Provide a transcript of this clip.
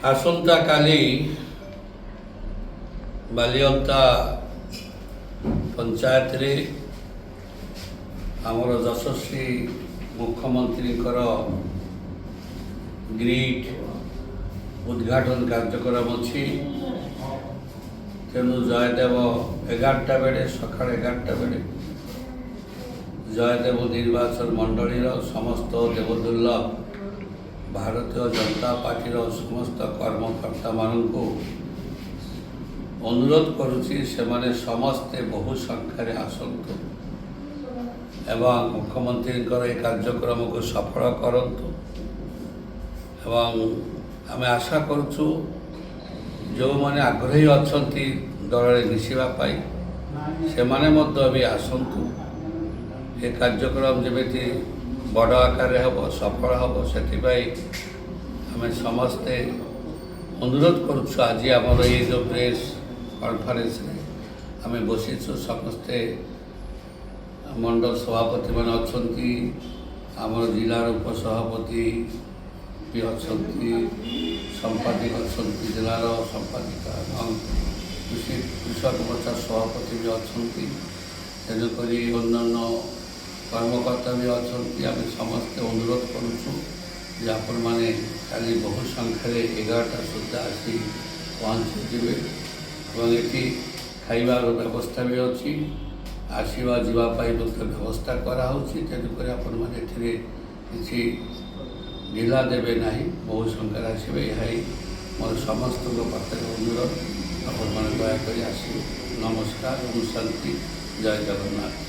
আসন্তা কালি বালিଅନ୍ତା ପଞ୍ଚାୟତରେ ଆମର ଯଶସ୍ୱୀ ମୁଖ୍ୟମନ୍ତ୍ରୀଙ୍କର ଗ୍ରିଡ୍ ଉଦ୍ଘାଟନ କାର୍ଯ୍ୟକ୍ରମ ଅଛି। ତେଣୁ ଜୟଦେବ 11ଟା ବେଳେ ସକାଳ 11ଟା ବେଳେ ଜୟଦେବ ନିର୍ବାଚନ ମଣ୍ଡଳୀର ସମସ୍ତ ଦେବଦୁର୍ଲ୍ଲଭ ଭାରତୀୟ ଜନତା ପାର୍ଟିର ସମସ୍ତ କର୍ମକର୍ତ୍ତାମାନଙ୍କୁ ଅନୁରୋଧ କରୁଛି ସେମାନେ ସମସ୍ତେ ବହୁ ସଂଖ୍ୟାରେ ଆସନ୍ତୁ ଏବଂ ମୁଖ୍ୟମନ୍ତ୍ରୀଙ୍କର ଏ କାର୍ଯ୍ୟକ୍ରମକୁ ସଫଳ କରନ୍ତୁ। ଏବଂ ଆମେ ଆଶା କରୁଛୁ ଯେଉଁମାନେ ଆଗ୍ରହୀ ଅଛନ୍ତି ଦଳରେ ମିଶିବା ପାଇଁ ସେମାନେ ମଧ୍ୟ ବି ଆସନ୍ତୁ। ଏ କାର୍ଯ୍ୟକ୍ରମ ଯେମିତି ବଡ଼ ଆକାରରେ ହେବ, ସଫଳ ହେବ, ସେଥିପାଇଁ ଆମେ ସମସ୍ତେ ଅନୁରୋଧ କରୁଛୁ। ଆଜି ଆମର ଏଇ ଯେଉଁ ପ୍ରେସ୍ କନଫରେନ୍ସରେ ଆମେ ବସିଛୁ, ସମସ୍ତେ ମଣ୍ଡଳ ସଭାପତିମାନେ ଅଛନ୍ତି, ଆମର ଜିଲ୍ଲାର ଉପସଭାପତି ବି ଅଛନ୍ତି, ସମ୍ପାଦିକ ଅଛନ୍ତି, ଜିଲ୍ଲାର ସମ୍ପାଦିକା ଏବଂ କୃଷକ ମୋର୍ଚ୍ଚା ସଭାପତି ବି ଅଛନ୍ତି। ତେଣୁକରି ଅନ୍ୟାନ୍ୟ କର୍ମକର୍ତ୍ତା ବି ଅଛନ୍ତି। ଆମେ ସମସ୍ତେ ଅନୁରୋଧ କରୁଛୁ ଯେ ଆପଣମାନେ କାଲି ବହୁ ସଂଖ୍ୟାରେ 11ଟା ସୁଦ୍ଧା ଆସି ପହଞ୍ଚିଯିବେ ଏବଂ ଏଠି ଖାଇବାର ବ୍ୟବସ୍ଥା ବି ଅଛି, ଆସିବା ଯିବା ପାଇଁ ମଧ୍ୟ ବ୍ୟବସ୍ଥା କରାହେଉଛି। ତେଣୁକରି ଆପଣମାନେ ଏଥିରେ କିଛି ଢିଲା ଦେବେ ନାହିଁ, ବହୁ ସଂଖ୍ୟାରେ ଆସିବେ। ଏହା ହିଁ ମୋର ସମସ୍ତଙ୍କ ପାଖରେ ଅନୁରୋଧ। ଆପଣମାନେ ଦୟାକରି ଆସିବେ। ନମସ୍କାର, ଓମ୍ ଶାନ୍ତି, ଜୟ ଜଗନ୍ନାଥ।